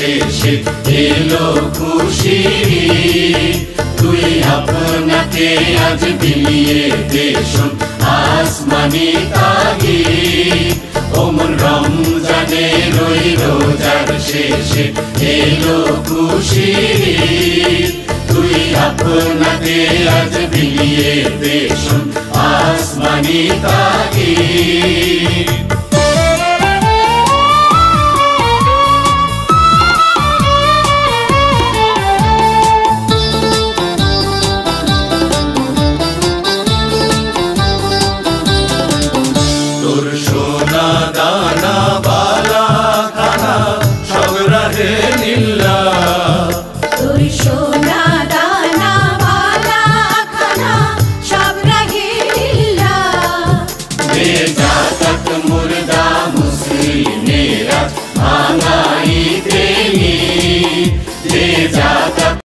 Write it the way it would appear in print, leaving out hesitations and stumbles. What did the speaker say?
শেষে এলো খুশির তুই আপনাকে আজ বিলিয়ে দে শোন আসমানি তাগিদ ও মন রমজানের ওই রোজার শেষে এলো খুশির তুই আপনাকে আজ বিলিয়ে দে শোন আসমানি তাগিদ